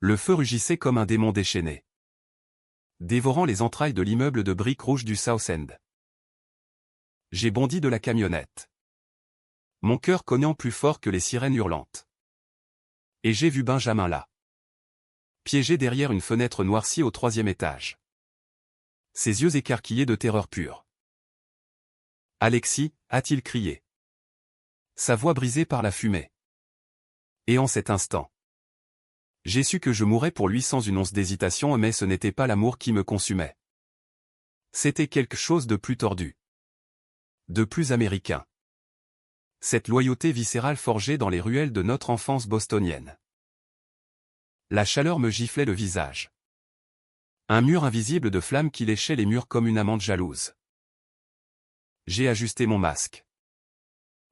Le feu rugissait comme un démon déchaîné, dévorant les entrailles de l'immeuble de briques rouges du South End. J'ai bondi de la camionnette, mon cœur cognant plus fort que les sirènes hurlantes. Et j'ai vu Benjamin là, piégé derrière une fenêtre noircie au 3e étage. Ses yeux écarquillés de terreur pure. « Alexis » a-t-il crié. Sa voix brisée par la fumée. Et en cet instant, j'ai su que je mourrais pour lui sans une once d'hésitation, mais ce n'était pas l'amour qui me consumait. C'était quelque chose de plus tordu. De plus américain. Cette loyauté viscérale forgée dans les ruelles de notre enfance bostonienne. La chaleur me giflait le visage. Un mur invisible de flammes qui léchait les murs comme une amante jalouse. J'ai ajusté mon masque.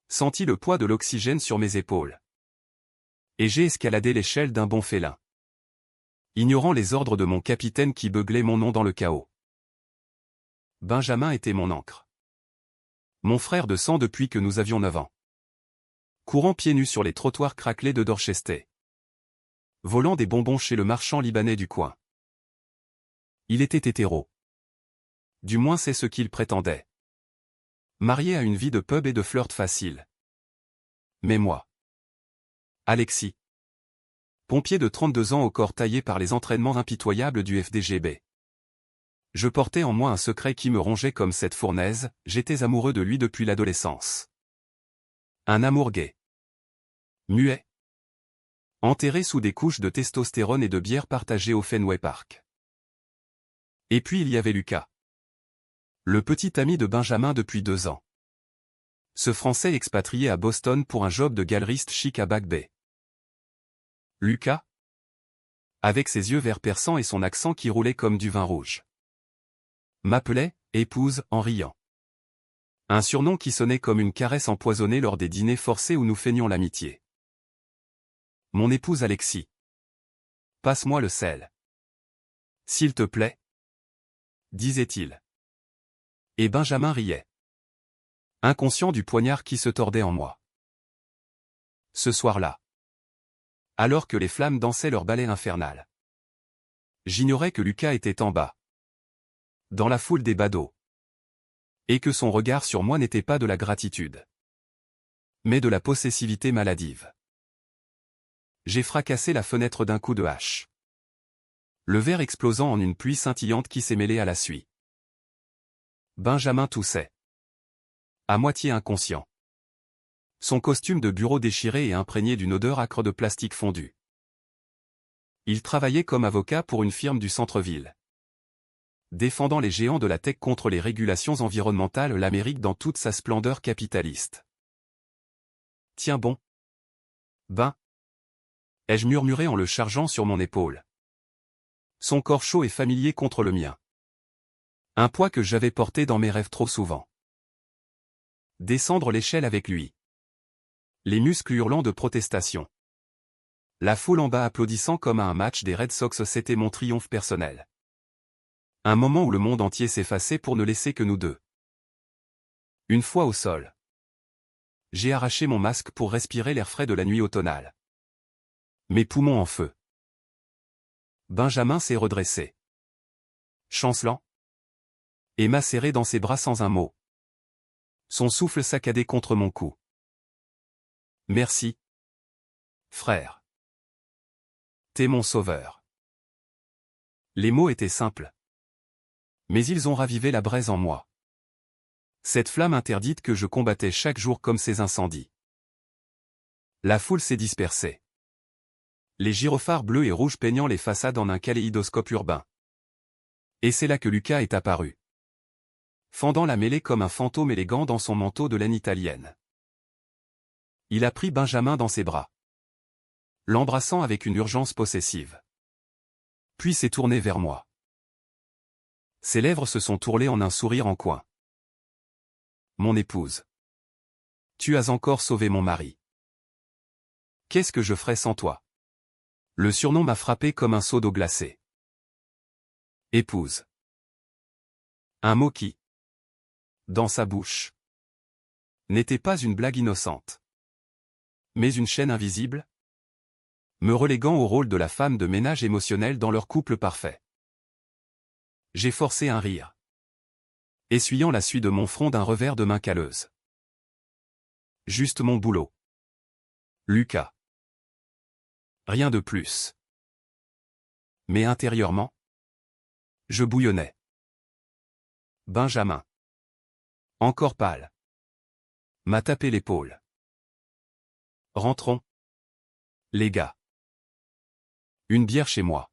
Senti le poids de l'oxygène sur mes épaules. Et j'ai escaladé l'échelle d'un bond félin. Ignorant les ordres de mon capitaine qui beuglait mon nom dans le chaos. Benjamin était mon ancre. Mon frère de sang depuis que nous avions 9 ans. Courant pieds nus sur les trottoirs craquelés de Dorchester. Volant des bonbons chez le marchand libanais du coin. Il était hétéro. Du moins c'est ce qu'il prétendait. Marié à une vie de pub et de flirt facile. Mais moi. Alexis. Pompier de 32 ans au corps taillé par les entraînements impitoyables du FDGB. Je portais en moi un secret qui me rongeait comme cette fournaise, j'étais amoureux de lui depuis l'adolescence. Un amour gai. Muet. Enterré sous des couches de testostérone et de bière partagées au Fenway Park. Et puis il y avait Lucas. Le petit ami de Benjamin depuis 2 ans. Ce Français expatrié à Boston pour un job de galeriste chic à Back Bay. Lucas. Avec ses yeux verts perçants et son accent qui roulait comme du vin rouge. M'appelait « épouse » en riant. Un surnom qui sonnait comme une caresse empoisonnée lors des dîners forcés où nous feignions l'amitié. Mon épouse Alexis. Passe-moi le sel. S'il te plaît. Disait-il. Et Benjamin riait. Inconscient du poignard qui se tordait en moi. Ce soir-là. Alors que les flammes dansaient leur ballet infernal. J'ignorais que Lucas était en bas. Dans la foule des badauds. Et que son regard sur moi n'était pas de la gratitude. Mais de la possessivité maladive. J'ai fracassé la fenêtre d'un coup de hache. Le verre explosant en une pluie scintillante qui s'est mêlée à la suie. Benjamin toussait. À moitié inconscient. Son costume de bureau déchiré et imprégné d'une odeur âcre de plastique fondu. Il travaillait comme avocat pour une firme du centre-ville. Défendant les géants de la tech contre les régulations environnementales, l'Amérique dans toute sa splendeur capitaliste. Tiens bon. Ben. Ai-je murmuré en le chargeant sur mon épaule. Son corps chaud et familier contre le mien. Un poids que j'avais porté dans mes rêves trop souvent. Descendre l'échelle avec lui. Les muscles hurlant de protestation. La foule en bas applaudissant comme à un match des Red Sox, c'était mon triomphe personnel. Un moment où le monde entier s'effaçait pour ne laisser que nous deux. Une fois au sol. J'ai arraché mon masque pour respirer l'air frais de la nuit automnale. Mes poumons en feu. Benjamin s'est redressé. Chancelant. Et m'a serré dans ses bras sans un mot. Son souffle saccadé contre mon cou. Merci. Frère. T'es mon sauveur. Les mots étaient simples. Mais ils ont ravivé la braise en moi. Cette flamme interdite que je combattais chaque jour comme ces incendies. La foule s'est dispersée. Les gyrophares bleus et rouges peignant les façades en un kaléidoscope urbain. Et c'est là que Lucas est apparu. Fendant la mêlée comme un fantôme élégant dans son manteau de laine italienne. Il a pris Benjamin dans ses bras. L'embrassant avec une urgence possessive. Puis s'est tourné vers moi. Ses lèvres se sont tourlées en un sourire en coin. Mon épouse. Tu as encore sauvé mon mari. Qu'est-ce que je ferais sans toi? Le surnom m'a frappé comme un seau d'eau glacée. Épouse. Un mot qui, dans sa bouche, n'était pas une blague innocente, mais une chaîne invisible, me reléguant au rôle de la femme de ménage émotionnelle dans leur couple parfait. J'ai forcé un rire, essuyant la suie de mon front d'un revers de main calleuse. Juste mon boulot. Lucas. Rien de plus. Mais intérieurement, je bouillonnais. Benjamin, encore pâle, m'a tapé l'épaule. Rentrons. Les gars. Une bière chez moi.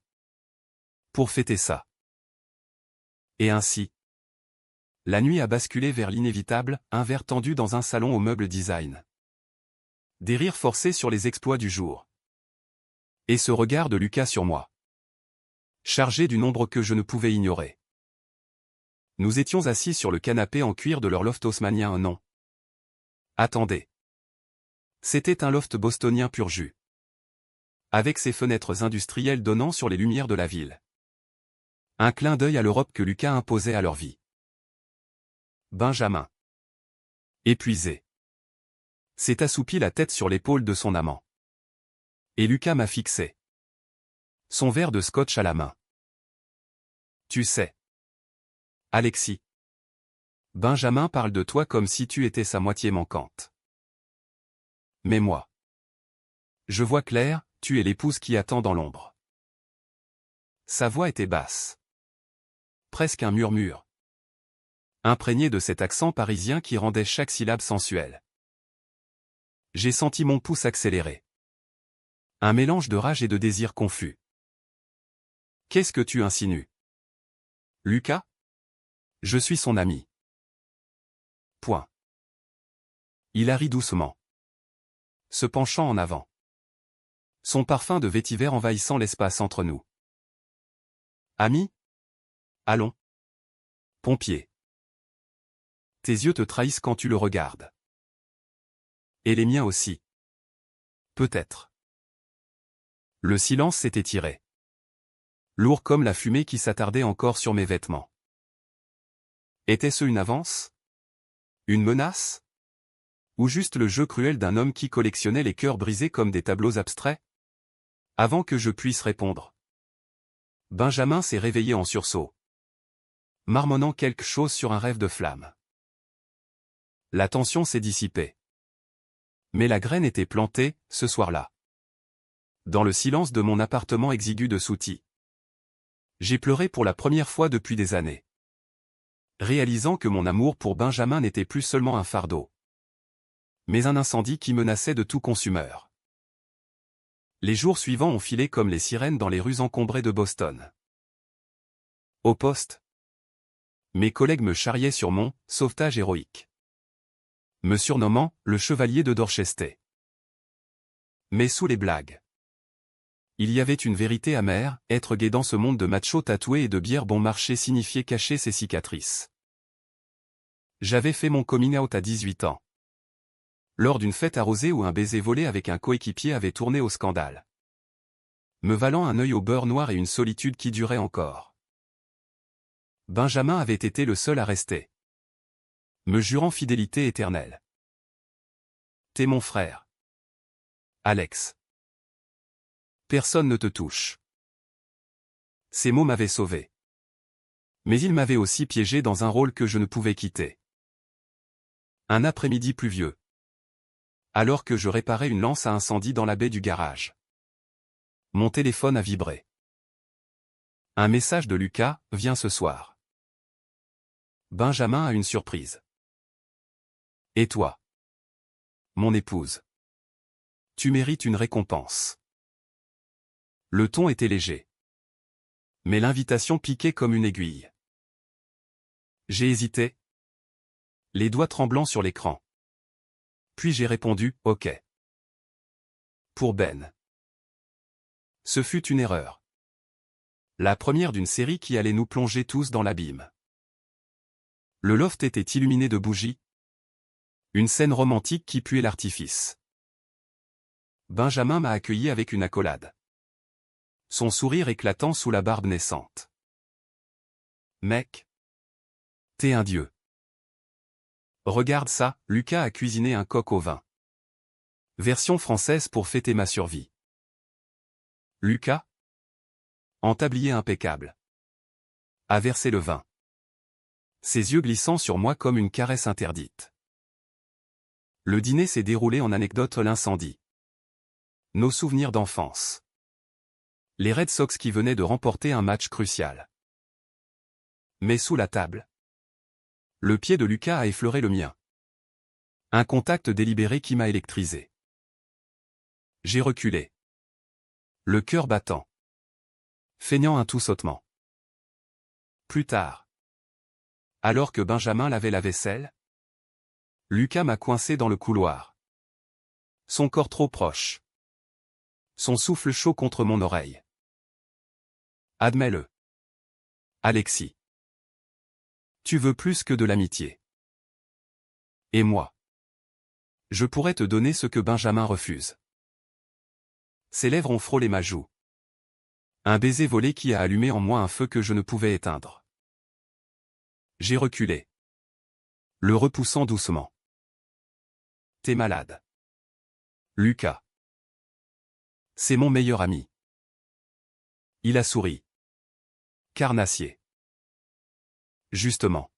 Pour fêter ça. Et ainsi. La nuit a basculé vers l'inévitable, un verre tendu dans un salon au meuble design. Des rires forcés sur les exploits du jour. Et ce regard de Lucas sur moi. Chargé d'une ombre que je ne pouvais ignorer. Nous étions assis sur le canapé en cuir de leur loft haussmannien, non. Attendez. C'était un loft bostonien pur jus. Avec ses fenêtres industrielles donnant sur les lumières de la ville. Un clin d'œil à l'Europe que Lucas imposait à leur vie. Benjamin. Épuisé. S'est assoupi la tête sur l'épaule de son amant. Et Lucas m'a fixé. Son verre de scotch à la main. Tu sais. Alexis. Benjamin parle de toi comme si tu étais sa moitié manquante. Mais moi. Je vois clair, tu es l'épouse qui attend dans l'ombre. Sa voix était basse. Presque un murmure. Imprégné de cet accent parisien qui rendait chaque syllabe sensuelle. J'ai senti mon pouce accélérer. Un mélange de rage et de désir confus. Qu'est-ce que tu insinues? Lucas? Je suis son ami. Point. Il a ri doucement. Se penchant en avant. Son parfum de vétiver envahissant l'espace entre nous. Ami? Allons. Pompier. Tes yeux te trahissent quand tu le regardes. Et les miens aussi. Peut-être. Le silence s'est étiré. Lourd comme la fumée qui s'attardait encore sur mes vêtements. Était-ce une avance? Une menace? Ou juste le jeu cruel d'un homme qui collectionnait les cœurs brisés comme des tableaux abstraits? Avant que je puisse répondre. Benjamin s'est réveillé en sursaut. Marmonnant quelque chose sur un rêve de flamme. La tension s'est dissipée. Mais la graine était plantée, ce soir-là. Dans le silence de mon appartement exigu de Souty. J'ai pleuré pour la première fois depuis des années. Réalisant que mon amour pour Benjamin n'était plus seulement un fardeau. Mais un incendie qui menaçait de tout consumeur. Les jours suivants ont filé comme les sirènes dans les rues encombrées de Boston. Au poste. Mes collègues me charriaient sur mon « sauvetage héroïque », me surnommant « le chevalier de Dorchester ». Mais sous les blagues, il y avait une vérité amère, être gay dans ce monde de machos tatoués et de bière bon marché signifiait cacher ses cicatrices. J'avais fait mon coming out à 18 ans. Lors d'une fête arrosée où un baiser volé avec un coéquipier avait tourné au scandale. Me valant un œil au beurre noir et une solitude qui durait encore. Benjamin avait été le seul à rester. Me jurant fidélité éternelle. T'es mon frère. Alex. Personne ne te touche. Ces mots m'avaient sauvé. Mais ils m'avaient aussi piégé dans un rôle que je ne pouvais quitter. Un après-midi pluvieux. Alors que je réparais une lance à incendie dans la baie du garage. Mon téléphone a vibré. Un message de Lucas, viens ce soir. Benjamin a une surprise. Et toi? Mon épouse. Tu mérites une récompense. Le ton était léger. Mais l'invitation piquait comme une aiguille. J'ai hésité. Les doigts tremblants sur l'écran. Puis j'ai répondu, OK. Pour Ben. Ce fut une erreur. La première d'une série qui allait nous plonger tous dans l'abîme. Le loft était illuminé de bougies. Une scène romantique qui puait l'artifice. Benjamin m'a accueilli avec une accolade. Son sourire éclatant sous la barbe naissante. Mec. T'es un dieu. Regarde ça, Lucas a cuisiné un coq au vin. Version française pour fêter ma survie. Lucas? En tablier impeccable. A versé le vin. Ses yeux glissant sur moi comme une caresse interdite. Le dîner s'est déroulé en anecdote l'incendie. Nos souvenirs d'enfance. Les Red Sox qui venaient de remporter un match crucial. Mais sous la table. Le pied de Lucas a effleuré le mien. Un contact délibéré qui m'a électrisé. J'ai reculé. Le cœur battant. Feignant un tout sautement. Plus tard. Alors que Benjamin lavait la vaisselle, Lucas m'a coincé dans le couloir. Son corps trop proche. Son souffle chaud contre mon oreille. Admets-le. Alexis. Tu veux plus que de l'amitié. Et moi. Je pourrais te donner ce que Benjamin refuse. Ses lèvres ont frôlé ma joue. Un baiser volé qui a allumé en moi un feu que je ne pouvais éteindre. J'ai reculé. Le repoussant doucement. T'es malade. Lucas. C'est mon meilleur ami. Il a souri. Carnassier. Justement.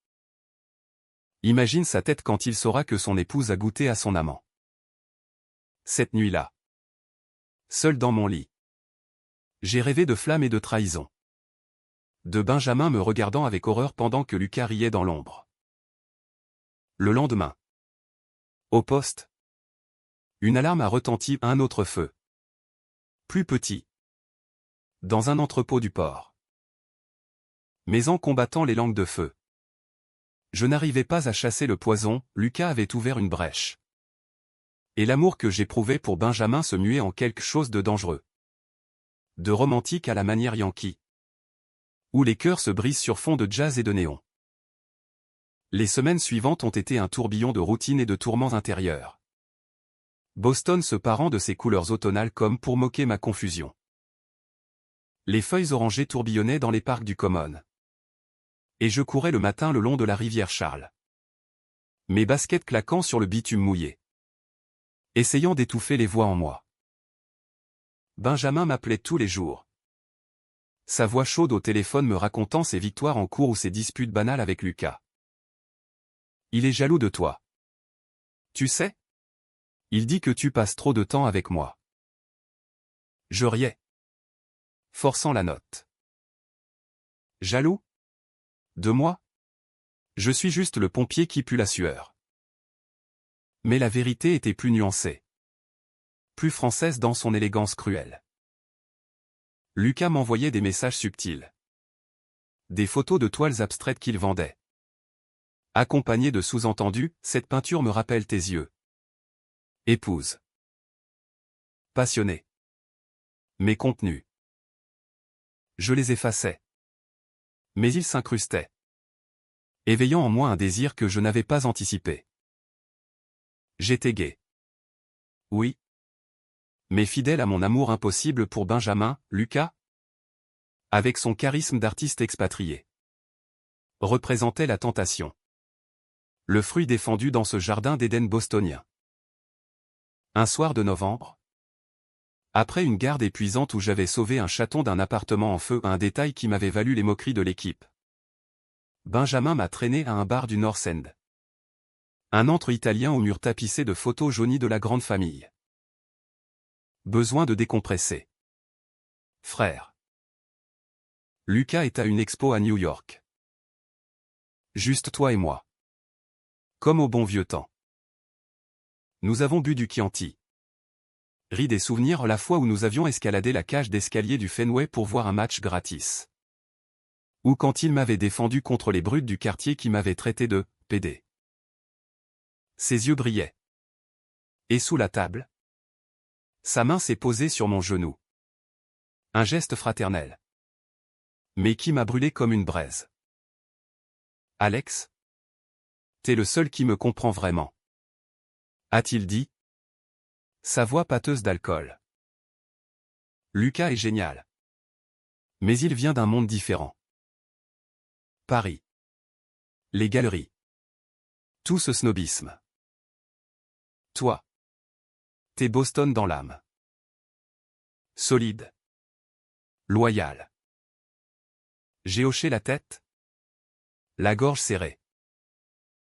Imagine sa tête quand il saura que son épouse a goûté à son amant. Cette nuit-là. Seul dans mon lit. J'ai rêvé de flammes et de trahison. De Benjamin me regardant avec horreur pendant que Lucas riait dans l'ombre. Le lendemain. Au poste. Une alarme a retenti, un autre feu. Plus petit. Dans un entrepôt du port. Mais en combattant les langues de feu. Je n'arrivais pas à chasser le poison, Lucas avait ouvert une brèche. Et l'amour que j'éprouvais pour Benjamin se muait en quelque chose de dangereux. De romantique à la manière Yankee. Où les cœurs se brisent sur fond de jazz et de néon. Les semaines suivantes ont été un tourbillon de routine et de tourments intérieurs. Boston se parant de ses couleurs automnales comme pour moquer ma confusion. Les feuilles orangées tourbillonnaient dans les parcs du Common. Et je courais le matin le long de la rivière Charles. Mes baskets claquant sur le bitume mouillé. Essayant d'étouffer les voix en moi. Benjamin m'appelait tous les jours. Sa voix chaude au téléphone me racontant ses victoires en cours ou ses disputes banales avec Lucas. Il est jaloux de toi. Tu sais? Il dit que tu passes trop de temps avec moi. Je riais. Forçant la note. Jaloux? De moi? Je suis juste le pompier qui pue la sueur. Mais la vérité était plus nuancée. Plus française dans son élégance cruelle. Lucas m'envoyait des messages subtils. Des photos de toiles abstraites qu'il vendait. Accompagnées de sous-entendus, cette peinture me rappelle tes yeux. Épouse. Passionné. Mes contenus. Je les effaçais. Mais ils s'incrustaient. Éveillant en moi un désir que je n'avais pas anticipé. J'étais gai. Oui. Mais fidèle à mon amour impossible pour Benjamin, Lucas, avec son charisme d'artiste expatrié, représentait la tentation. Le fruit défendu dans ce jardin d'Éden bostonien. Un soir de novembre, après une garde épuisante où j'avais sauvé un chaton d'un appartement en feu, un détail qui m'avait valu les moqueries de l'équipe, Benjamin m'a traîné à un bar du North End. Un antre italien aux murs tapissés de photos jaunies de la grande famille. Besoin de décompresser. Frère. Lucas est à une expo à New York. Juste toi et moi. Comme au bon vieux temps. Nous avons bu du Chianti. Ri des souvenirs la fois où nous avions escaladé la cage d'escalier du Fenway pour voir un match gratis. Ou quand il m'avait défendu contre les brutes du quartier qui m'avaient traité de « PD ». Ses yeux brillaient. Et sous la table, sa main s'est posée sur mon genou. Un geste fraternel. Mais qui m'a brûlé comme une braise. Alex? T'es le seul qui me comprend vraiment. A-t-il dit? Sa voix pâteuse d'alcool. Lucas est génial. Mais il vient d'un monde différent. Paris. Les galeries. Tout ce snobisme. Toi. T'es Boston dans l'âme. Solide. Loyal. J'ai hoché la tête, la gorge serrée.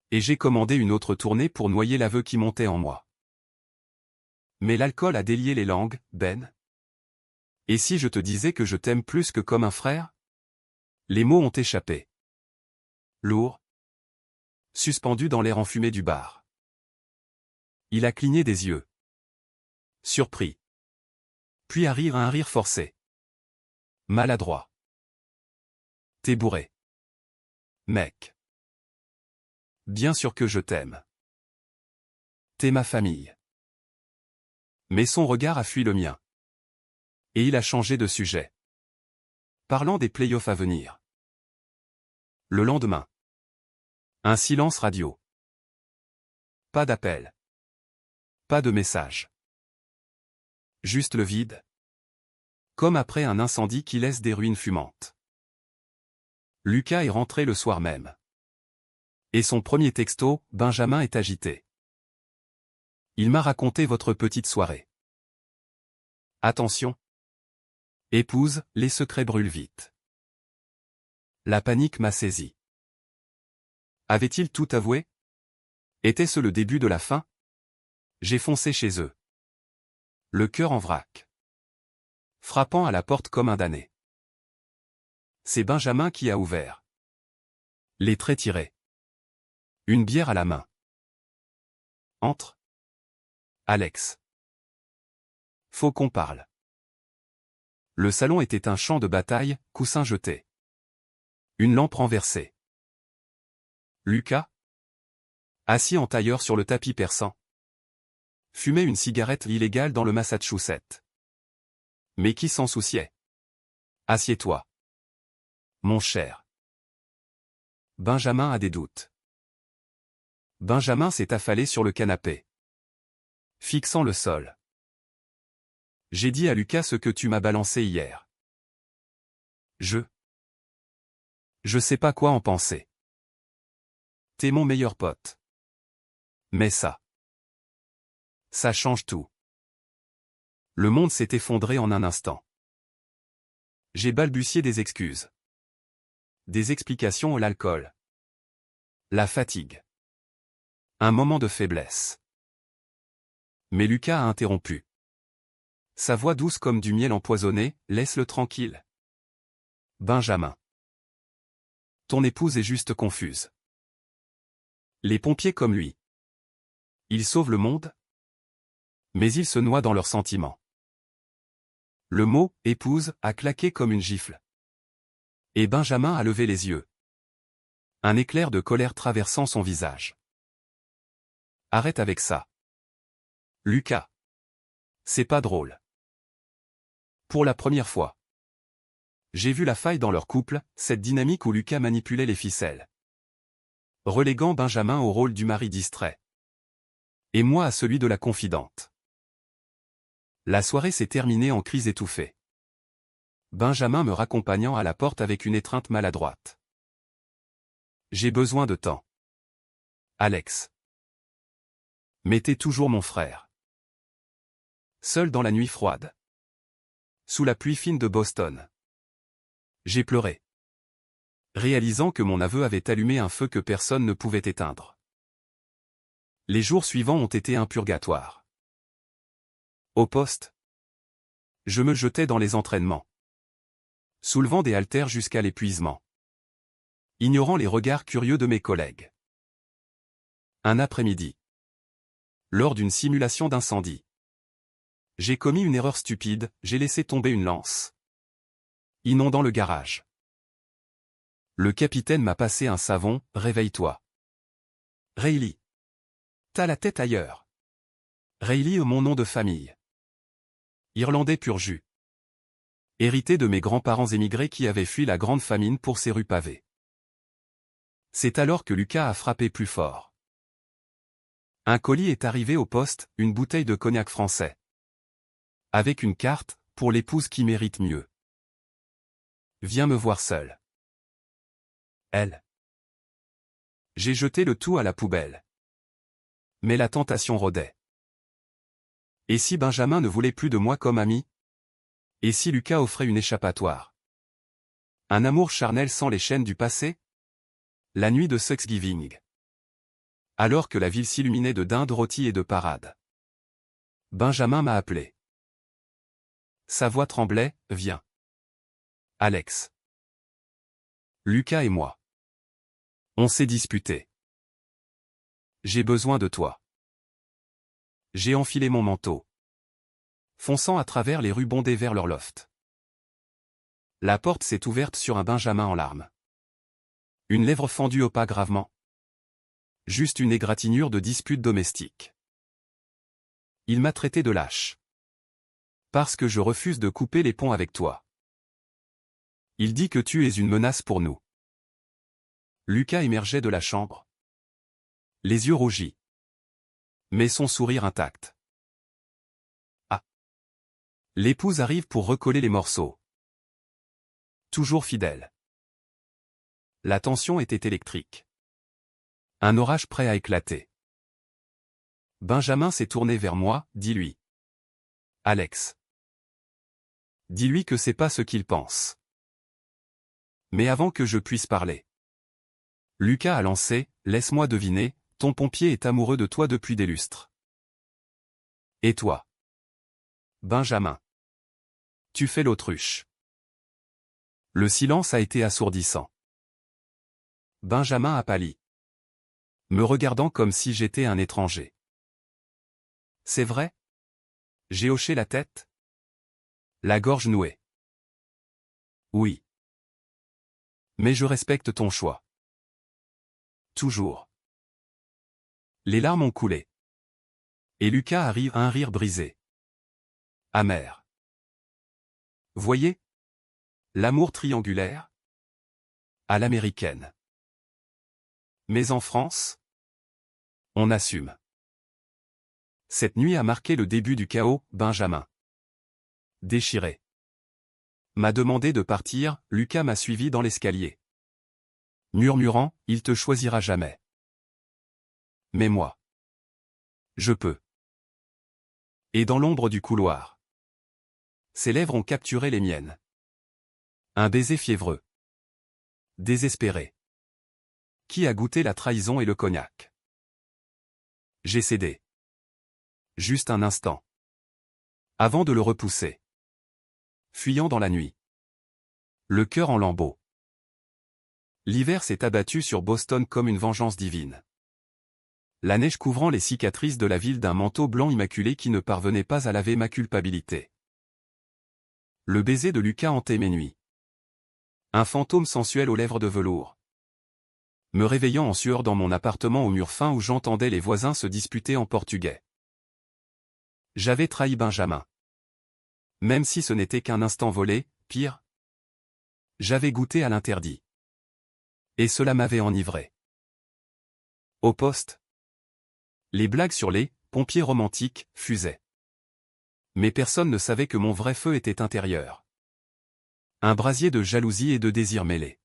Et j'ai commandé une autre tournée pour noyer l'aveu qui montait en moi. Mais l'alcool a délié les langues, Ben. Et si je te disais que je t'aime plus que comme un frère? Les mots ont échappé. Lourd. Suspendu dans l'air enfumé du bar. Il a cligné des yeux. Surpris. Puis à un rire forcé. Maladroit. T'es bourré. Mec. Bien sûr que je t'aime. T'es ma famille. Mais son regard a fui le mien. Et il a changé de sujet. Parlant des playoffs à venir. Le lendemain. Un silence radio. Pas d'appel. Pas de message. Juste le vide. Comme après un incendie qui laisse des ruines fumantes. Lucas est rentré le soir même. Et son premier texto, Benjamin est agité. Il m'a raconté votre petite soirée. Attention. Épouse, les secrets brûlent vite. La panique m'a saisi. Avait-il tout avoué? Était-ce le début de la fin? J'ai foncé chez eux. Le cœur en vrac. Frappant à la porte comme un damné. C'est Benjamin qui a ouvert. Les traits tirés. Une bière à la main. Entre. Alex. Faut qu'on parle. Le salon était un champ de bataille, coussins jetés. Une lampe renversée. Lucas, assis en tailleur sur le tapis persan, fumait une cigarette illégale dans le Massachusetts. Mais qui s'en souciait? Assieds-toi. Mon cher. Benjamin a des doutes. Benjamin s'est affalé sur le canapé. Fixant le sol. J'ai dit à Lucas ce que tu m'as balancé hier. Je sais pas quoi en penser. T'es mon meilleur pote. Mais ça change tout. Le monde s'est effondré en un instant. J'ai balbutié des excuses. Des explications à l'alcool. La fatigue. Un moment de faiblesse. Mais Lucas a interrompu. Sa voix douce comme du miel empoisonné, laisse-le tranquille. Benjamin. Ton épouse est juste confuse. Les pompiers comme lui. Ils sauvent le monde? Mais ils se noient dans leurs sentiments. Le mot « épouse » a claqué comme une gifle. Et Benjamin a levé les yeux. Un éclair de colère traversant son visage. Arrête avec ça. Lucas. C'est pas drôle. Pour la première fois. J'ai vu la faille dans leur couple, cette dynamique où Lucas manipulait les ficelles. Reléguant Benjamin au rôle du mari distrait. Et moi à celui de la confidente. La soirée s'est terminée en cris étouffés. Benjamin me raccompagnant à la porte avec une étreinte maladroite. J'ai besoin de temps. Alex. Mais t'es toujours mon frère. Seul dans la nuit froide. Sous la pluie fine de Boston. J'ai pleuré. Réalisant que mon aveu avait allumé un feu que personne ne pouvait éteindre. Les jours suivants ont été un purgatoire. Au poste. Je me jetais dans les entraînements. Soulevant des haltères jusqu'à l'épuisement. Ignorant les regards curieux de mes collègues. Un après-midi. Lors d'une simulation d'incendie. J'ai commis une erreur stupide, j'ai laissé tomber une lance. Inondant le garage. Le capitaine m'a passé un savon, réveille-toi. Rayleigh. T'as la tête ailleurs. Rayleigh est mon nom de famille. Irlandais pur jus. Hérité de mes grands-parents émigrés qui avaient fui la grande famine pour ces rues pavées. C'est alors que Lucas a frappé plus fort. Un colis est arrivé au poste, une bouteille de cognac français. Avec une carte, pour l'épouse qui mérite mieux. Viens me voir seul. Elle. J'ai jeté le tout à la poubelle. Mais la tentation rôdait. Et si Benjamin ne voulait plus de moi comme ami? Et si Lucas offrait une échappatoire? Un amour charnel sans les chaînes du passé? La nuit de Thanksgiving. Alors que la ville s'illuminait de dindes rôties et de parades. Benjamin m'a appelé. Sa voix tremblait, « Viens. Alex. Lucas et moi. On s'est disputé. J'ai besoin de toi. » J'ai enfilé mon manteau. Fonçant à travers les rues bondées vers leur loft. La porte s'est ouverte sur un Benjamin en larmes. Une lèvre fendue au pas gravement. Juste une égratignure de dispute domestique. Il m'a traité de lâche. Parce que je refuse de couper les ponts avec toi. Il dit que tu es une menace pour nous. Lucas émergeait de la chambre. Les yeux rougis. Mais son sourire intact. Ah. L'épouse arrive pour recoller les morceaux. Toujours fidèle. La tension était électrique. Un orage prêt à éclater. Benjamin s'est tourné vers moi, dis-lui. Alex. Dis-lui que c'est pas ce qu'il pense. Mais avant que je puisse parler. Lucas a lancé, laisse-moi deviner, ton pompier est amoureux de toi depuis des lustres. Et toi? Benjamin. Tu fais l'autruche. Le silence a été assourdissant. Benjamin a pâli. Me regardant comme si j'étais un étranger. C'est vrai? J'ai hoché la tête. La gorge nouée. Oui. Mais je respecte ton choix. Toujours. Les larmes ont coulé. Et Lucas arrive à un rire brisé. Amer. Voyez? L'amour triangulaire? À l'américaine. Mais en France? On assume. Cette nuit a marqué le début du chaos, Benjamin. Déchiré. M'a demandé de partir, Lucas m'a suivi dans l'escalier. Murmurant, il te choisira jamais. Mais moi. Je peux. Et dans l'ombre du couloir. Ses lèvres ont capturé les miennes. Un baiser fiévreux. Désespéré. Qui a goûté la trahison et le cognac? J'ai cédé. Juste un instant. Avant de le repousser. Fuyant dans la nuit. Le cœur en lambeaux. L'hiver s'est abattu sur Boston comme une vengeance divine. La neige couvrant les cicatrices de la ville d'un manteau blanc immaculé qui ne parvenait pas à laver ma culpabilité. Le baiser de Lucas hantait mes nuits. Un fantôme sensuel aux lèvres de velours. Me réveillant en sueur dans mon appartement aux murs fins où j'entendais les voisins se disputer en portugais. J'avais trahi Benjamin. Même si ce n'était qu'un instant volé, pire. J'avais goûté à l'interdit. Et cela m'avait enivré. Au poste. Les blagues sur les pompiers romantiques fusaient. Mais personne ne savait que mon vrai feu était intérieur. Un brasier de jalousie et de désir mêlés.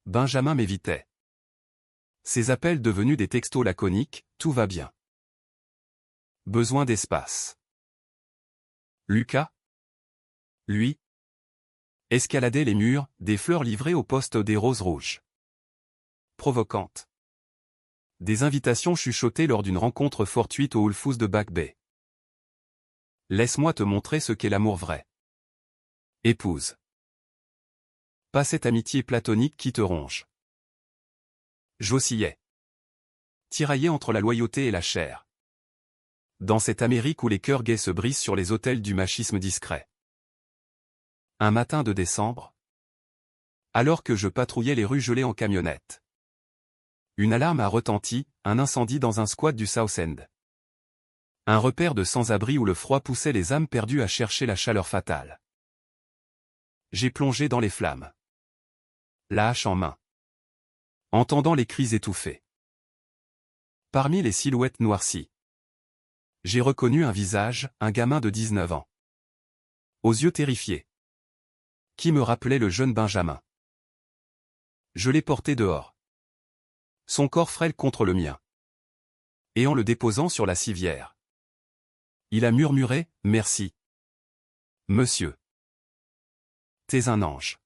Benjamin m'évitait. Ses appels devenus des textos laconiques, tout va bien. Besoin d'espace. Lucas? Lui? Escaladait les murs, des fleurs livrées au poste des roses rouges. Provocantes. Des invitations chuchotées lors d'une rencontre fortuite au Whole Foods de Back Bay. Laisse-moi te montrer ce qu'est l'amour vrai. Épouse. Pas cette amitié platonique qui te ronge. J'oscillais. Tiraillé entre la loyauté et la chair. Dans cette Amérique où les cœurs gays se brisent sur les autels du machisme discret. Un matin de décembre. Alors que je patrouillais les rues gelées en camionnette. Une alarme a retenti, un incendie dans un squat du South End. Un repère de sans-abri où le froid poussait les âmes perdues à chercher la chaleur fatale. J'ai plongé dans les flammes. La hache en main. Entendant les cris étouffés. Parmi les silhouettes noircies. J'ai reconnu un visage, un gamin de 19 ans. Aux yeux terrifiés. Qui me rappelait le jeune Benjamin. Je l'ai porté dehors. Son corps frêle contre le mien. Et en le déposant sur la civière. Il a murmuré, merci. Monsieur. T'es un ange.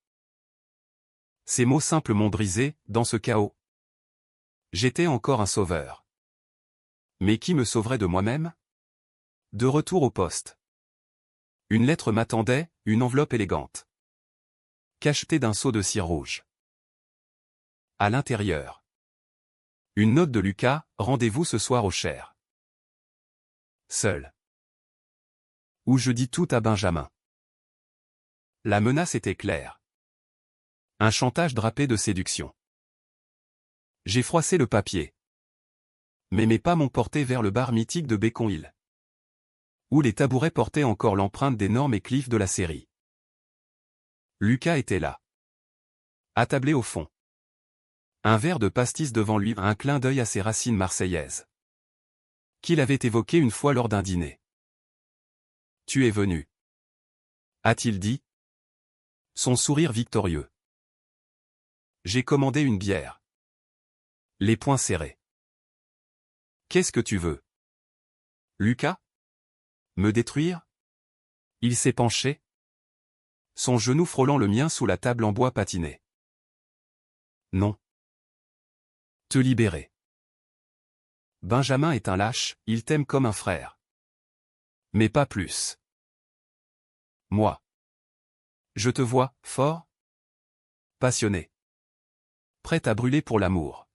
Ces mots simples m'ont brisé, dans ce chaos. J'étais encore un sauveur. Mais qui me sauverait de moi-même? De retour au poste. Une lettre m'attendait, une enveloppe élégante. Cachetée d'un seau de cire rouge. À l'intérieur. Une note de Lucas, rendez-vous ce soir au Cher. Seul. Où je dis tout à Benjamin. La menace était claire. Un chantage drapé de séduction. J'ai froissé le papier. Mais mes pas m'ont porté vers le bar mythique de Beacon Hill. Où les tabourets portaient encore l'empreinte d'énormes écliffes de la série. Lucas était là. Attablé au fond. Un verre de pastis devant lui, un clin d'œil à ses racines marseillaises. Qu'il avait évoqué une fois lors d'un dîner. Tu es venu. A-t-il dit? Son sourire victorieux. J'ai commandé une bière. Les poings serrés. Qu'est-ce que tu veux? Lucas? Me détruire? Il s'est penché. Son genou frôlant le mien sous la table en bois patiné. Non. Te libérer. Benjamin est un lâche, il t'aime comme un frère. Mais pas plus. Moi. Je te vois, fort. Passionné. Prêt à brûler pour l'amour.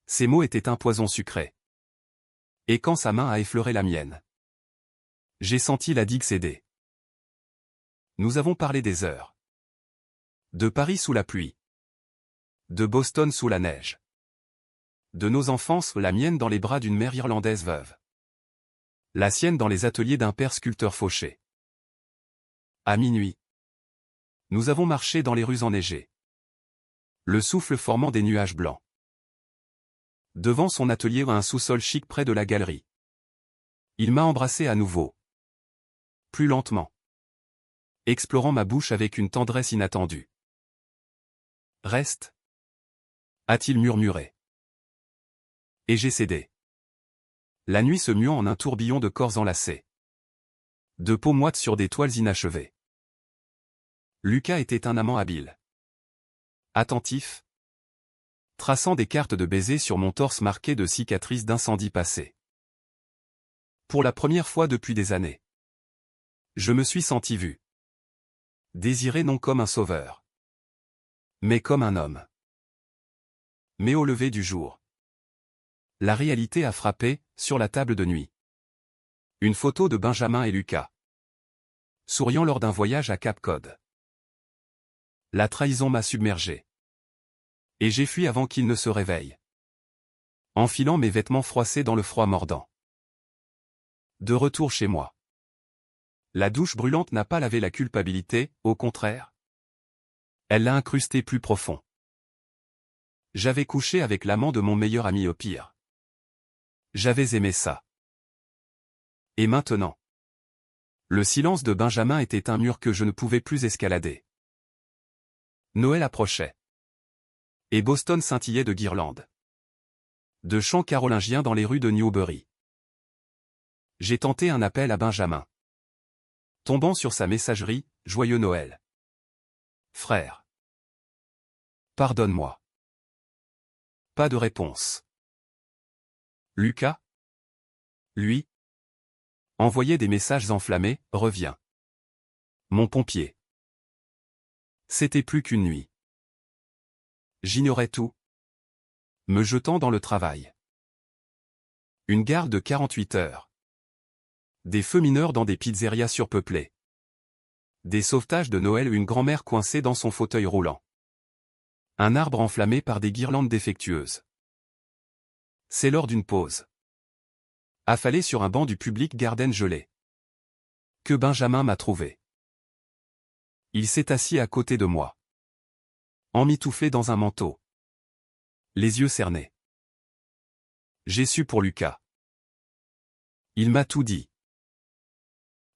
Ces mots étaient un poison sucré. Et quand sa main a effleuré la mienne. J'ai senti la digue céder. Nous avons parlé des heures. De Paris sous la pluie. De Boston sous la neige. De nos enfances, la mienne dans les bras d'une mère irlandaise veuve. La sienne dans les ateliers d'un père sculpteur fauché. À minuit. Nous avons marché dans les rues enneigées. Le souffle formant des nuages blancs. Devant son atelier un sous-sol chic près de la galerie. Il m'a embrassé à nouveau. Plus lentement. Explorant ma bouche avec une tendresse inattendue. Reste. A-t-il murmuré. Et j'ai cédé. La nuit se muant en un tourbillon de corps enlacés. De peaux moites sur des toiles inachevées. Lucas était un amant habile. Attentif. Traçant des cartes de baisers sur mon torse marqué de cicatrices d'incendies passés. Pour la première fois depuis des années. Je me suis senti vu. Désiré non comme un sauveur. Mais comme un homme. Mais au lever du jour. La réalité a frappé, sur la table de nuit. Une photo de Benjamin et Lucas. Souriant lors d'un voyage à Cap Cod. La trahison m'a submergé. Et j'ai fui avant qu'il ne se réveille. Enfilant mes vêtements froissés dans le froid mordant. De retour chez moi. La douche brûlante n'a pas lavé la culpabilité, au contraire. Elle l'a incrusté plus profond. J'avais couché avec l'amant de mon meilleur ami au pire. J'avais aimé ça. Et maintenant? Le silence de Benjamin était un mur que je ne pouvais plus escalader. Noël approchait. Et Boston scintillait de guirlandes. De chants carolingiens dans les rues de Newbury. J'ai tenté un appel à Benjamin. Tombant sur sa messagerie, joyeux Noël. Frère. Pardonne-moi. Pas de réponse. Lucas? Lui? Envoyait des messages enflammés, revient. Mon pompier. C'était plus qu'une nuit. J'ignorais tout. Me jetant dans le travail. Une garde de 48 heures. Des feux mineurs dans des pizzerias surpeuplées. Des sauvetages de Noël, une grand-mère coincée dans son fauteuil roulant. Un arbre enflammé par des guirlandes défectueuses. C'est lors d'une pause. Affalé sur un banc du public Garden gelé. Que Benjamin m'a trouvé. Il s'est assis à côté de moi. Emmitouflé dans un manteau. Les yeux cernés. J'ai su pour Lucas. Il m'a tout dit.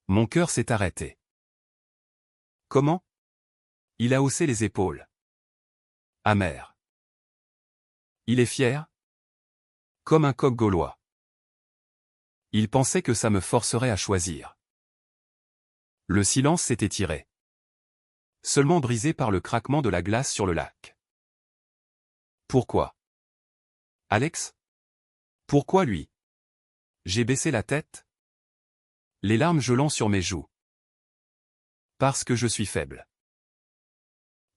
Mon cœur s'est arrêté. Comment? Il a haussé les épaules. Amer. Il est fier? Comme un coq gaulois. Il pensait que ça me forcerait à choisir. Le silence s'est étiré. Seulement brisé par le craquement de la glace sur le lac. Pourquoi? Alex? Pourquoi lui? J'ai baissé la tête, les larmes gelant sur mes joues. Parce que je suis faible.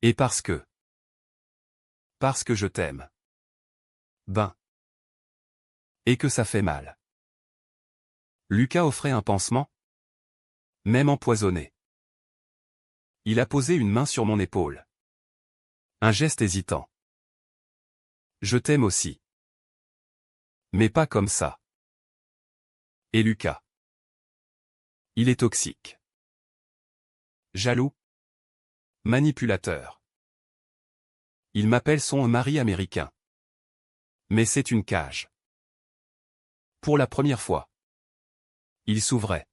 Et parce que je t'aime. Ben. Et que ça fait mal. Lucas offrait un pansement, même empoisonné. Il a posé une main sur mon épaule. Un geste hésitant. Je t'aime aussi. Mais pas comme ça. Et Lucas? Il est toxique. Jaloux. Manipulateur. Il m'appelle son mari américain. Mais c'est une cage. Pour la première fois. Il s'ouvrait.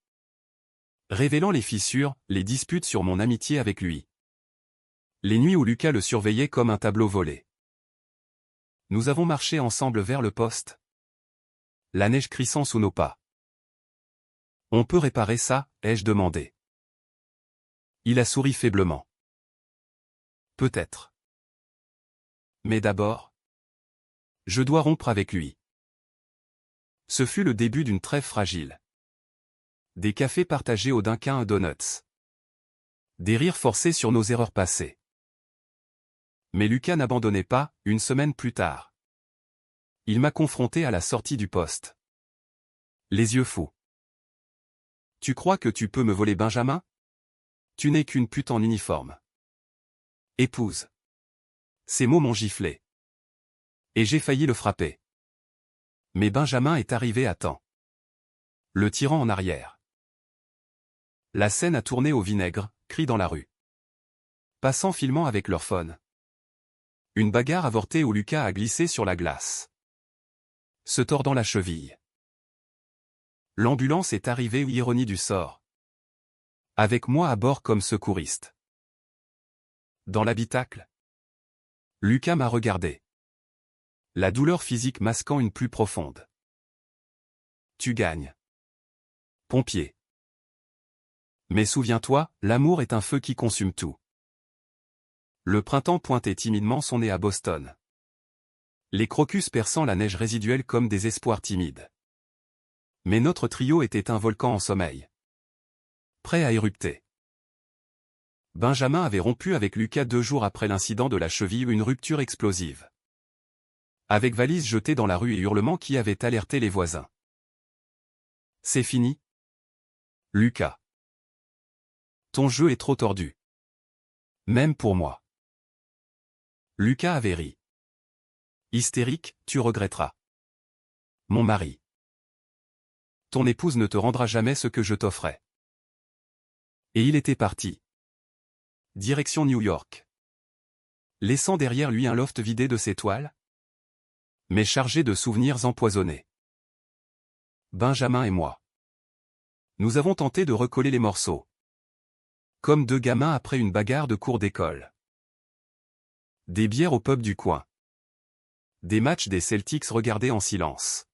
Révélant les fissures, les disputes sur mon amitié avec lui. Les nuits où Lucas le surveillait comme un tableau volé. Nous avons marché ensemble vers le poste. La neige crissant sous nos pas. On peut réparer ça, ai-je demandé. Il a souri faiblement. Peut-être. Mais d'abord, je dois rompre avec lui. Ce fut le début d'une trêve fragile. Des cafés partagés au Dunkin' Donuts. Des rires forcés sur nos erreurs passées. Mais Lucas n'abandonnait pas, une semaine plus tard. Il m'a confronté à la sortie du poste. Les yeux fous. Tu crois que tu peux me voler Benjamin? Tu n'es qu'une pute en uniforme. Épouse. Ces mots m'ont giflé. Et j'ai failli le frapper. Mais Benjamin est arrivé à temps. Le tirant en arrière. La scène a tourné au vinaigre, crie dans la rue. Passant filmant avec leur phone. Une bagarre avortée où Lucas a glissé sur la glace. Se tordant la cheville. L'ambulance est arrivée, ironie du sort. Avec moi à bord comme secouriste. Dans l'habitacle. Lucas m'a regardé. La douleur physique masquant une plus profonde. Tu gagnes. Pompier. Mais souviens-toi, l'amour est un feu qui consume tout. Le printemps pointait timidement son nez à Boston. Les crocus perçant la neige résiduelle comme des espoirs timides. Mais notre trio était un volcan en sommeil. Prêt à érupter. Benjamin avait rompu avec Lucas 2 jours après l'incident de la cheville, une rupture explosive. Avec valise jetée dans la rue et hurlements qui avaient alerté les voisins. C'est fini? Lucas. Ton jeu est trop tordu. Même pour moi. Lucas avait ri. Hystérique, tu regretteras. Mon mari. Ton épouse ne te rendra jamais ce que je t'offrais. Et il était parti. Direction New York. Laissant derrière lui un loft vidé de ses toiles, mais chargé de souvenirs empoisonnés. Benjamin et moi. Nous avons tenté de recoller les morceaux. Comme 2 gamins après une bagarre de cours d'école. Des bières au pub du coin. Des matchs des Celtics regardés en silence.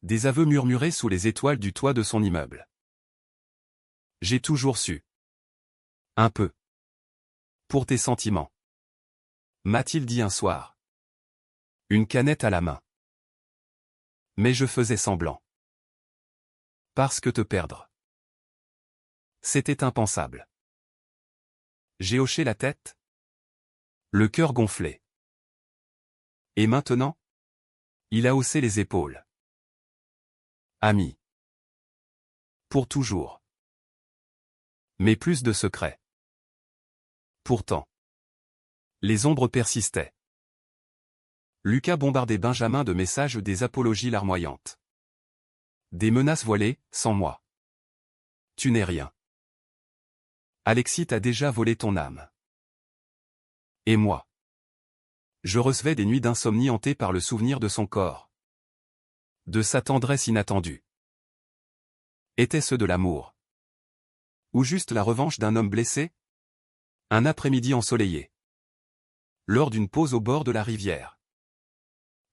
Des aveux murmurés sous les étoiles du toit de son immeuble. J'ai toujours su. Un peu. Pour tes sentiments. M'a-t-il dit un soir. Une canette à la main. Mais je faisais semblant. Parce que te perdre. C'était impensable. J'ai hoché la tête. Le cœur gonflé. Et maintenant? Il a haussé les épaules. Ami. Pour toujours. Mais plus de secrets. Pourtant. Les ombres persistaient. Lucas bombardait Benjamin de messages, des apologies larmoyantes. Des menaces voilées, sans moi. Tu n'es rien. Alexis t'a déjà volé ton âme. Et moi. Je recevais des nuits d'insomnie hantées par le souvenir de son corps. De sa tendresse inattendue. Était-ce de l'amour? Ou juste la revanche d'un homme blessé? Un après-midi ensoleillé. Lors d'une pause au bord de la rivière.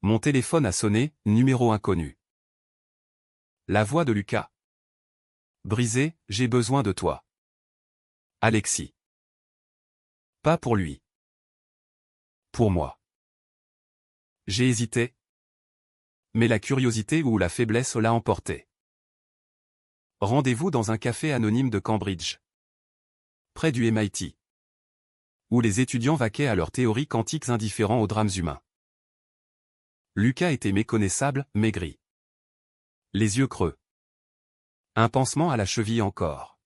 Mon téléphone a sonné, numéro inconnu. La voix de Lucas. Brisé, j'ai besoin de toi. Alexis. Pas pour lui. Pour moi. J'ai hésité. Mais la curiosité ou la faiblesse l'a emporté. Rendez-vous dans un café anonyme de Cambridge. Près du MIT. Où les étudiants vaquaient à leurs théories quantiques indifférents aux drames humains. Lucas était méconnaissable, maigri. Les yeux creux. Un pansement à la cheville encore.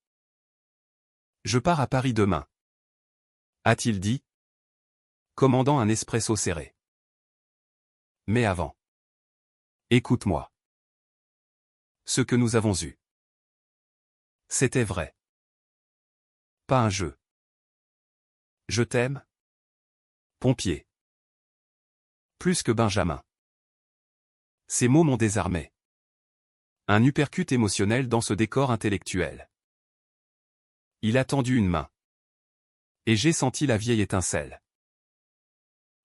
Je pars à Paris demain. A-t-il dit, commandant un espresso serré. Mais avant. Écoute-moi. Ce que nous avons eu. C'était vrai. Pas un jeu. Je t'aime. Pompier. Plus que Benjamin. Ces mots m'ont désarmé. Un uppercut émotionnel dans ce décor intellectuel. Il a tendu une main. Et j'ai senti la vieille étincelle.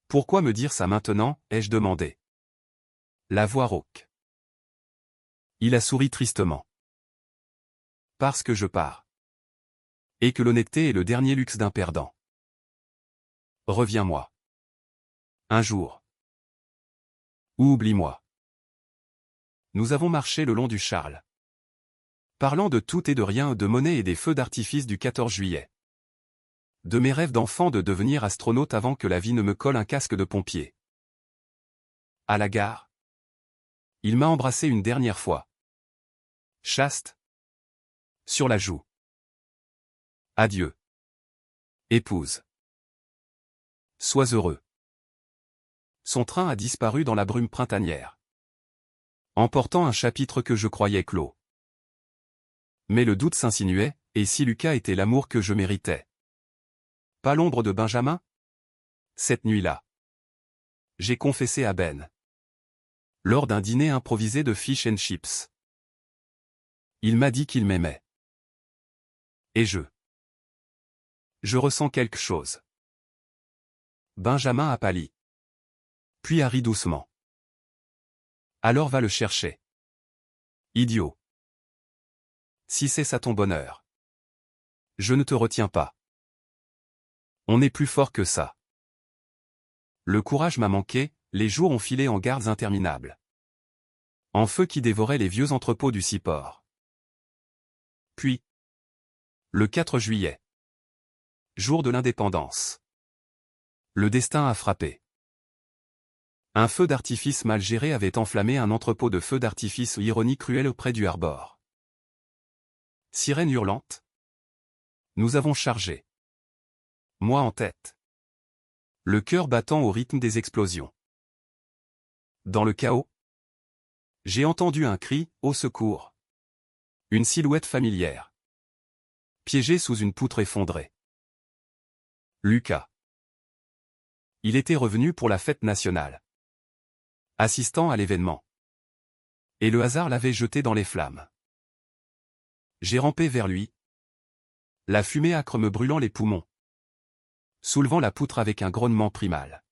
Pourquoi me dire ça maintenant, ai-je demandé. La voix rauque. Il a souri tristement. Parce que je pars. Et que l'honnêteté est le dernier luxe d'un perdant. Reviens-moi. Un jour. Ou oublie-moi. Nous avons marché le long du Charles. Parlant de tout et de rien, de monnaie et des feux d'artifice du 14 juillet. De mes rêves d'enfant de devenir astronaute avant que la vie ne me colle un casque de pompier. À la gare. Il m'a embrassé une dernière fois. Chaste. Sur la joue. Adieu. Épouse. Sois heureux. Son train a disparu dans la brume printanière. Emportant un chapitre que je croyais clos. Mais le doute s'insinuait, et si Lucas était l'amour que je méritais? Pas l'ombre de Benjamin? Cette nuit-là. J'ai confessé à Ben. Lors d'un dîner improvisé de fish and chips. Il m'a dit qu'il m'aimait. Et je ressens quelque chose. Benjamin a pâli. Puis a ri doucement. Alors va le chercher. Idiot. Si c'est ça ton bonheur. Je ne te retiens pas. On est plus fort que ça. Le courage m'a manqué, les jours ont filé en gardes interminables. En feu qui dévorait les vieux entrepôts du Seaport. Puis, le 4 juillet. Jour de l'indépendance. Le destin a frappé. Un feu d'artifice mal géré avait enflammé un entrepôt de feux d'artifice ironie cruelle auprès du Harbor. Sirène hurlante. Nous avons chargé. Moi en tête. Le cœur battant au rythme des explosions. Dans le chaos, j'ai entendu un cri, au secours. Une silhouette familière. Piégée sous une poutre effondrée. Lucas. Il était revenu pour la fête nationale. Assistant à l'événement. Et le hasard l'avait jeté dans les flammes. J'ai rampé vers lui. La fumée âcre me brûlant les poumons. Soulevant la poutre avec un grognement primal.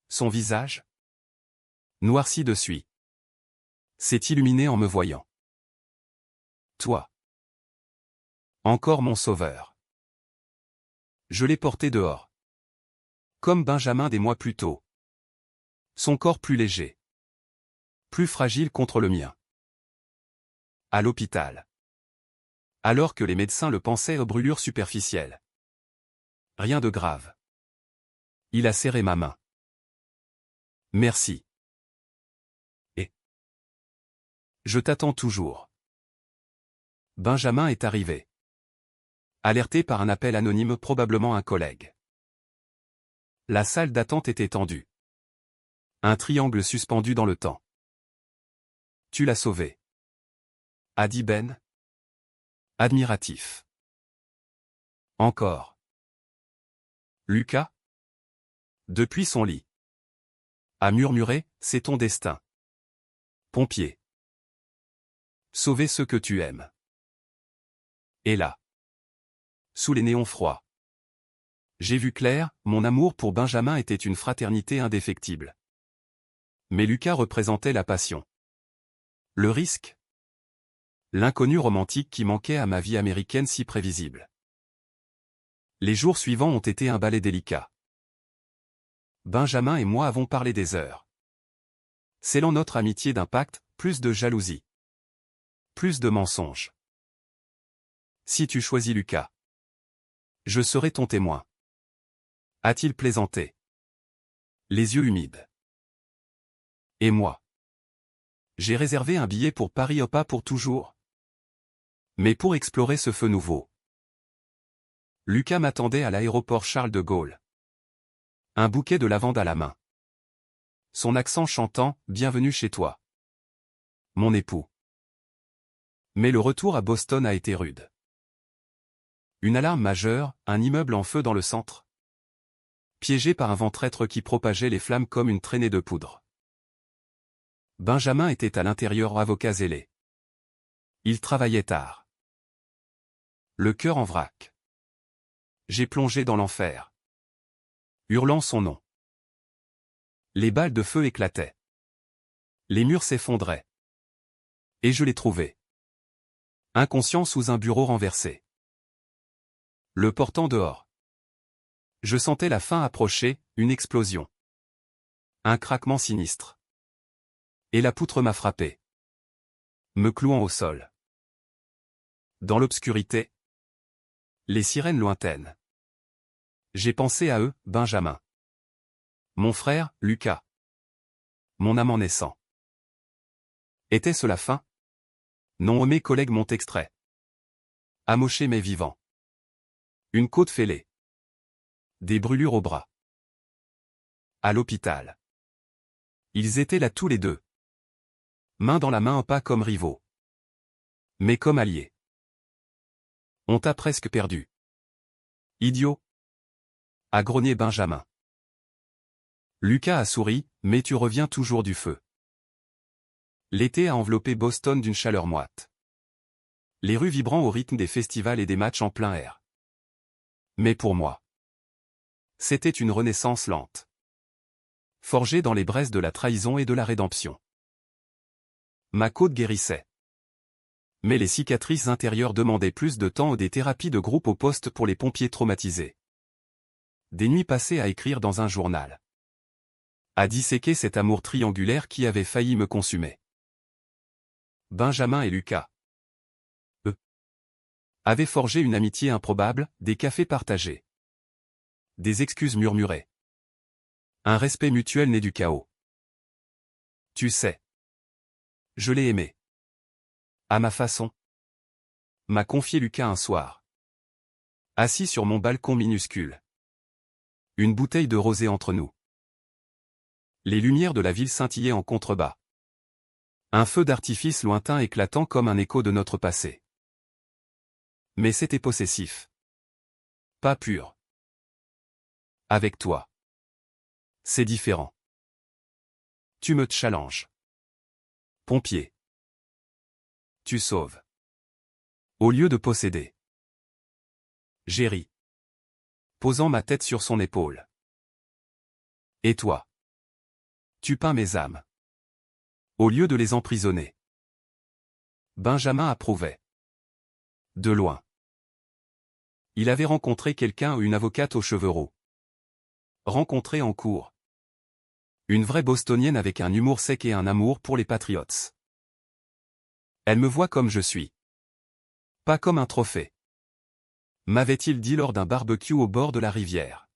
Son visage, noirci de suie, s'est illuminé en me voyant. Toi. Encore mon sauveur. Je l'ai porté dehors. Comme Benjamin des mois plus tôt. Son corps plus léger. Plus fragile contre le mien. À l'hôpital. Alors que les médecins le pensaient aux brûlures superficielles. Rien de grave. Il a serré ma main. Merci. Et je t'attends toujours. Benjamin est arrivé. Alerté par un appel anonyme, probablement un collègue. La salle d'attente était tendue. Un triangle suspendu dans le temps. Tu l'as sauvé. A dit Ben. Admiratif. Encore. Lucas. Depuis son lit. A murmuré, c'est ton destin. Pompier. Sauver ceux que tu aimes. Et là. Sous les néons froids. J'ai vu clair, mon amour pour Benjamin était une fraternité indéfectible. Mais Lucas représentait la passion. Le risque. L'inconnu romantique qui manquait à ma vie américaine si prévisible. Les jours suivants ont été un balai délicat. Benjamin et moi avons parlé des heures. Scellant notre amitié d'un pacte, plus de jalousie. Plus de mensonges. Si tu choisis Lucas, je serai ton témoin. A-t-il plaisanté? Les yeux humides. Et moi? J'ai réservé un billet pour Paris, pas pour toujours, mais pour explorer ce feu nouveau. Lucas m'attendait à l'aéroport Charles de Gaulle. Un bouquet de lavande à la main. Son accent chantant « Bienvenue chez toi ». Mon époux. Mais le retour à Boston a été rude. Une alarme majeure, un immeuble en feu dans le centre. Piégé par un vent traître qui propageait les flammes comme une traînée de poudre. Benjamin était à l'intérieur, avocat zélé. Il travaillait tard. Le cœur en vrac. J'ai plongé dans l'enfer. Hurlant son nom. Les balles de feu éclataient. Les murs s'effondraient. Et je l'ai trouvé. Inconscient sous un bureau renversé. Le portant dehors. Je sentais la fin approcher, une explosion. Un craquement sinistre. Et la poutre m'a frappé. Me clouant au sol. Dans l'obscurité. Les sirènes lointaines. J'ai pensé à eux, Benjamin. Mon frère, Lucas. Mon amant naissant. Était-ce la fin? Non, mes collègues m'ont extrait. Amoché mais vivant. Une côte fêlée. Des brûlures au bras. À l'hôpital. Ils étaient là tous les deux. Main dans la main, pas comme rivaux. Mais comme alliés. On t'a presque perdu. Idiot. A grogné Benjamin. Lucas a souri, mais tu reviens toujours du feu. L'été a enveloppé Boston d'une chaleur moite. Les rues vibrant au rythme des festivals et des matchs en plein air. Mais pour moi, c'était une renaissance lente. Forgée dans les braises de la trahison et de la rédemption. Ma côte guérissait. Mais les cicatrices intérieures demandaient plus de temps ou des thérapies de groupe au poste pour les pompiers traumatisés. Des nuits passées à écrire dans un journal. À disséquer cet amour triangulaire qui avait failli me consumer. Benjamin et Lucas. Eux. Avaient forgé une amitié improbable, des cafés partagés. Des excuses murmurées. Un respect mutuel né du chaos. Tu sais. Je l'ai aimé. À ma façon. M'a confié Lucas un soir. Assis sur mon balcon minuscule. Une bouteille de rosé entre nous. Les lumières de la ville scintillaient en contrebas. Un feu d'artifice lointain éclatant comme un écho de notre passé. Mais c'était possessif. Pas pur. Avec toi. C'est différent. Tu me challenges. Pompier. Tu sauves. Au lieu de posséder. J'ai ri. Posant ma tête sur son épaule. Et toi? Tu peins mes âmes. Au lieu de les emprisonner. Benjamin approuvait. De loin. Il avait rencontré quelqu'un ou une avocate aux cheveux roux. Rencontré en cours. Une vraie bostonienne avec un humour sec et un amour pour les Patriots. Elle me voit comme je suis. Pas comme un trophée. M'avait-il dit lors d'un barbecue au bord de la rivière.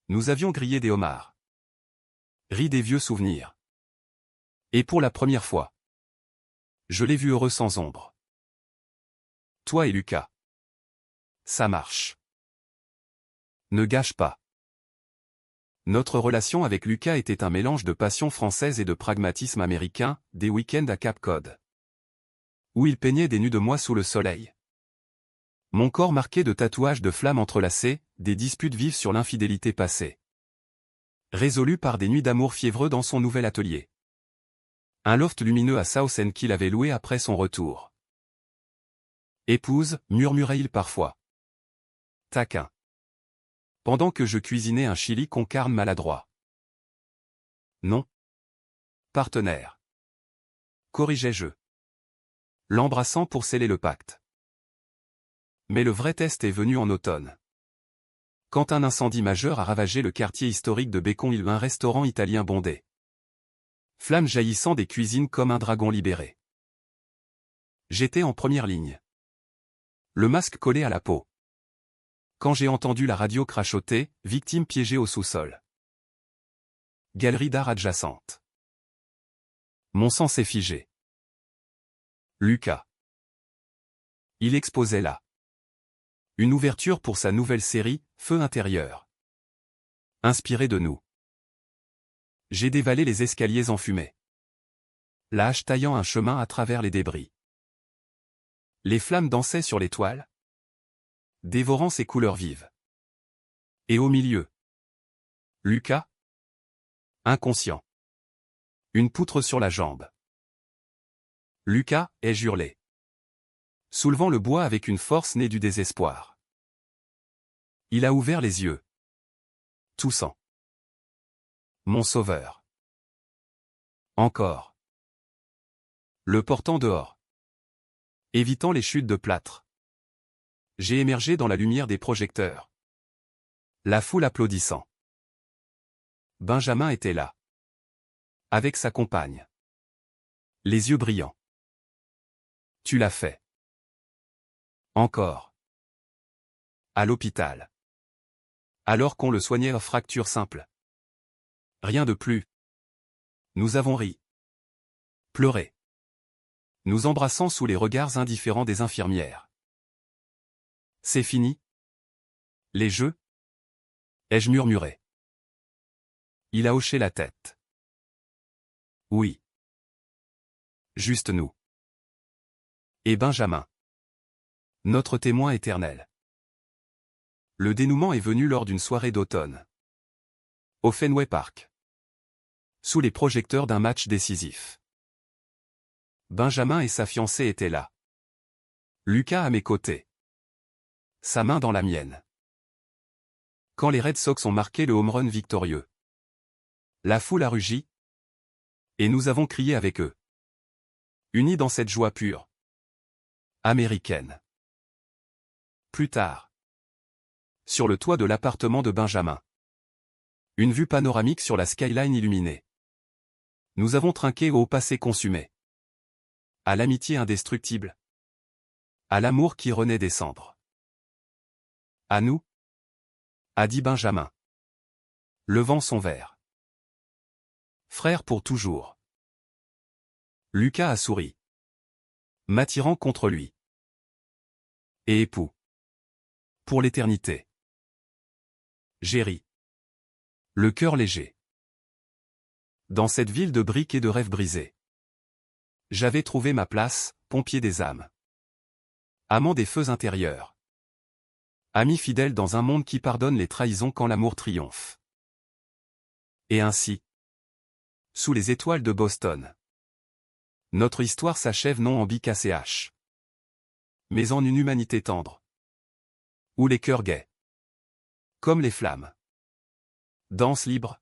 Nous avions grillé des homards. Ri des vieux souvenirs. Et pour la première fois, je l'ai vu heureux sans ombre. Toi et Lucas. Ça marche. Ne gâche pas. Notre relation avec Lucas était un mélange de passion française et de pragmatisme américain, des week-ends à Cap Cod. Où il peignait des nus de moi sous le soleil. Mon corps marqué de tatouages de flammes entrelacées, des disputes vives sur l'infidélité passée. Résolues par des nuits d'amour fiévreux dans son nouvel atelier. Un loft lumineux à South End qu'il avait loué après son retour. Épouse, murmurait-il parfois. Taquin. Pendant que je cuisinais un chili con carne maladroit. Non. Partenaire. Corrigeais-je. L'embrassant pour sceller le pacte. Mais le vrai test est venu en automne. Quand un incendie majeur a ravagé le quartier historique de Bécon, un restaurant italien bondé. Flammes jaillissant des cuisines comme un dragon libéré. J'étais en première ligne. Le masque collé à la peau. Quand j'ai entendu la radio crachoter, victime piégée au sous-sol. Galerie d'art adjacente. Mon sang s'est figé. Lucas. Il exposait là. Une ouverture pour sa nouvelle série, Feu intérieur. Inspiré de nous. J'ai dévalé les escaliers enfumés. La hache taillant un chemin à travers les débris. Les flammes dansaient sur les toiles, dévorant ses couleurs vives. Et au milieu, Lucas, inconscient. Une poutre sur la jambe. Lucas, ai-je hurlé. Soulevant le bois avec une force née du désespoir. Il a ouvert les yeux. Toussant. Mon sauveur. Encore. Le portant dehors. Évitant les chutes de plâtre. J'ai émergé dans la lumière des projecteurs. La foule applaudissant. Benjamin était là. Avec sa compagne. Les yeux brillants. Tu l'as fait. Encore. À l'hôpital. Alors qu'on le soignait à fracture simple. Rien de plus. Nous avons ri. Pleuré. Nous embrassant sous les regards indifférents des infirmières. C'est fini? Les jeux? Ai-je murmuré. Il a hoché la tête. Oui. Juste nous. Et Benjamin. Notre témoin éternel. Le dénouement est venu lors d'une soirée d'automne. Au Fenway Park. Sous les projecteurs d'un match décisif. Benjamin et sa fiancée étaient là. Lucas à mes côtés. Sa main dans la mienne. Quand les Red Sox ont marqué le home run victorieux. La foule a rugi. Et nous avons crié avec eux. Unis dans cette joie pure. Américaine. Plus tard. Sur le toit de l'appartement de Benjamin. Une vue panoramique sur la skyline illuminée. Nous avons trinqué au passé consumé. À l'amitié indestructible. À l'amour qui renaît des cendres. À nous? A dit Benjamin. Levant son verre. Frère pour toujours. Lucas a souri. M'attirant contre lui. Et époux. Pour l'éternité. J'ai ri. Le cœur léger. Dans cette ville de briques et de rêves brisés. J'avais trouvé ma place, pompier des âmes. Amant des feux intérieurs. Ami fidèle dans un monde qui pardonne les trahisons quand l'amour triomphe. Et ainsi. Sous les étoiles de Boston. Notre histoire s'achève non en BKCH. Mais en une humanité tendre. Où les cœurs gais. Comme les flammes. Dansent libres.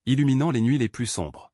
Illuminant les nuits les plus sombres.